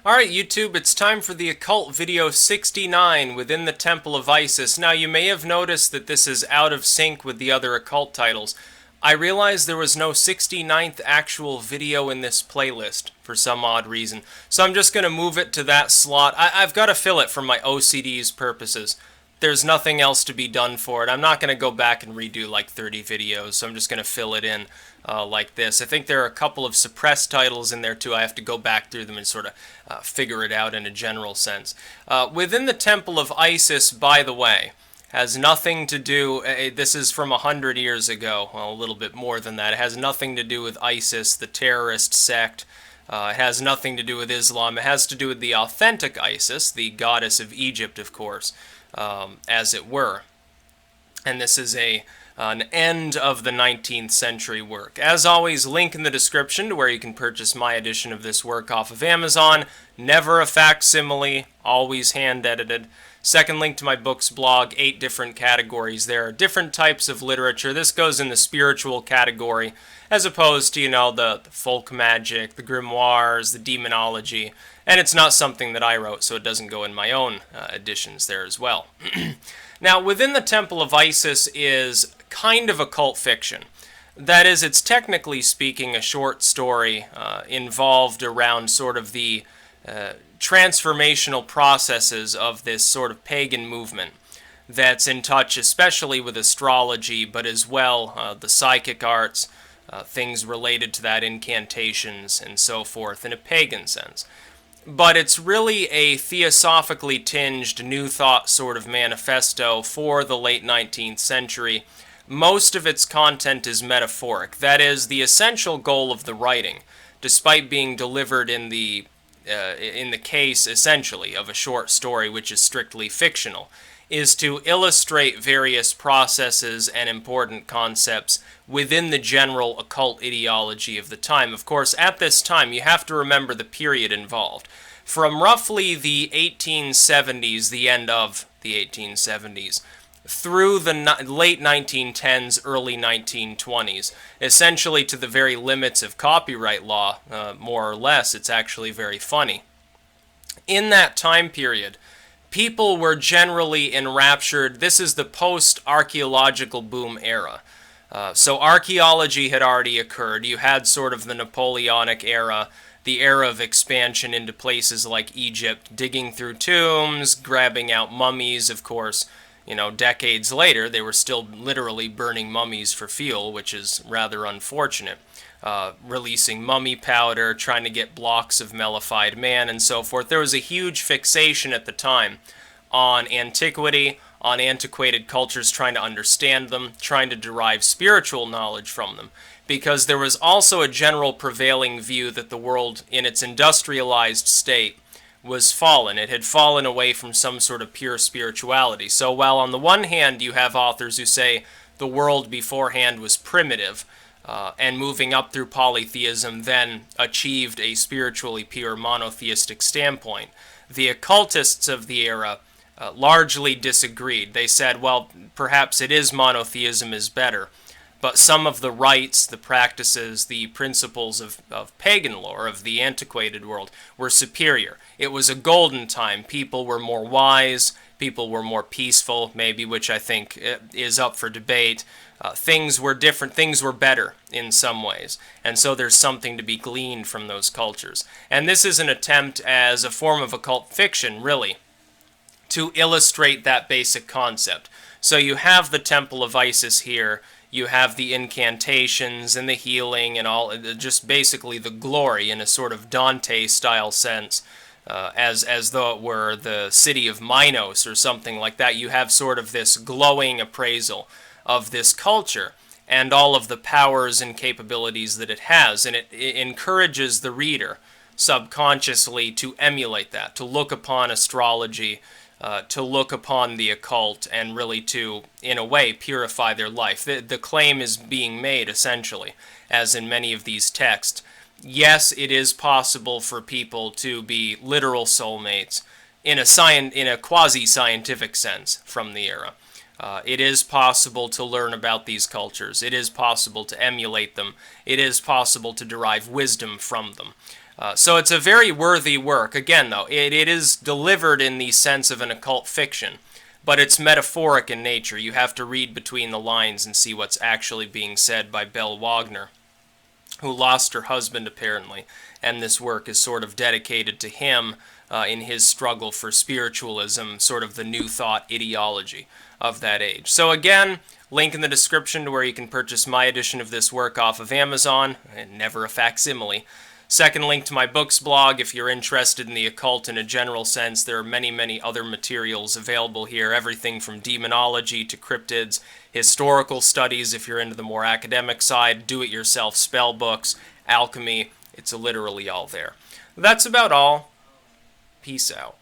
Alright YouTube, it's time for the Occult Video 69 within the Temple of Isis. Now you may have noticed that this is out of sync with the other occult titles. I realized there was no 69th actual video in this playlist for some odd reason, so I'm just going to move it to that slot. I've got to fill it for my OCD's purposes. There's nothing else to be done for it. I'm not going to go back and redo like 30 videos, so I'm just going to fill it in like this. I think there are a couple of suppressed titles in there too. I have to go back through them and sort of figure it out in a general sense. Within the Temple of Isis, by the way, has nothing to do, this is from 100 years ago, well, a little bit more than that. It has nothing to do with ISIS, the terrorist sect. It has nothing to do with Islam. It has to do with the authentic Isis, the goddess of Egypt, of course, as it were. And this is an end of the 19th century work. As always, link in the description to where you can purchase my edition of this work off of Amazon. Never a facsimile, always hand-edited. Second link to my books blog, 8 different categories. There are different types of literature. This goes in the spiritual category, as opposed to, you know, the folk magic, the grimoires, the demonology. And it's not something that I wrote, so it doesn't go in my own editions there as well. Now, within the Temple of Isis is kind of occult fiction. That is, it's technically speaking a short story involved around sort of the transformational processes of this sort of pagan movement that's in touch especially with astrology, but as well the psychic arts, things related to that, incantations and so forth in a pagan sense. But it's really a theosophically tinged New Thought sort of manifesto for the late 19th century. Most of its content is metaphoric. That is, the essential goal of the writing, despite being delivered in the case, essentially, of a short story which is strictly fictional, is to illustrate various processes and important concepts within the general occult ideology of the time. Of course, at this time, you have to remember the period involved. From roughly the 1870s, the end of the 1870s, through the late 1910s, early 1920s, essentially to the very limits of copyright law, more or less. It's actually very funny. In that time period, people were generally enraptured. This is the post-archaeological boom era. So archaeology had already occurred. You had sort of the Napoleonic era, the era of expansion into places like Egypt, digging through tombs, grabbing out mummies, of course. You know, decades later, they were still literally burning mummies for fuel, which is rather unfortunate. Releasing mummy powder, trying to get blocks of mellified man, and so forth. There was a huge fixation at the time on antiquity, on antiquated cultures, trying to understand them, trying to derive spiritual knowledge from them, because there was also a general prevailing view that the world, in its industrialized state, was fallen. It had fallen away from some sort of pure spirituality. So while on the one hand you have authors who say the world beforehand was primitive, and moving up through polytheism then achieved a spiritually pure monotheistic standpoint, the occultists of the era largely disagreed. They said, well, perhaps it is monotheism is better, but some of the rites, the practices, the principles of pagan lore, of the antiquated world, were superior. It was a golden time. People were more wise, people were more peaceful, maybe, which I think is up for debate. Things were different, things were better in some ways, and so there's something to be gleaned from those cultures. And this is an attempt as a form of occult fiction, really, to illustrate that basic concept. So you have the Temple of Isis here, you have the incantations and the healing and all, just basically the glory in a sort of Dante-style sense, as though it were the city of Minos or something like that. You have sort of this glowing appraisal of this culture and all of the powers and capabilities that it has, and it encourages the reader subconsciously to emulate that, to look upon astrology, to look upon the occult, and really to, in a way, purify their life. The claim is being made, essentially, as in many of these texts. Yes, it is possible for people to be literal soulmates in a quasi-scientific sense from the era. It is possible to learn about these cultures. It is possible to emulate them. It is possible to derive wisdom from them. So it's a very worthy work. Again, though, it is delivered in the sense of an occult fiction, but it's metaphoric in nature. You have to read between the lines and see what's actually being said by Belle Wagner, who lost her husband apparently, and this work is sort of dedicated to him in his struggle for spiritualism, sort of the New Thought ideology of that age. So again, link in the description to where you can purchase my edition of this work off of Amazon, and never a facsimile. Second link to my books blog if you're interested in the occult in a general sense. There are many, many other materials available here, everything from demonology to cryptids, historical studies if you're into the more academic side, do-it-yourself spell books, alchemy. It's literally all there. That's about all. Peace out.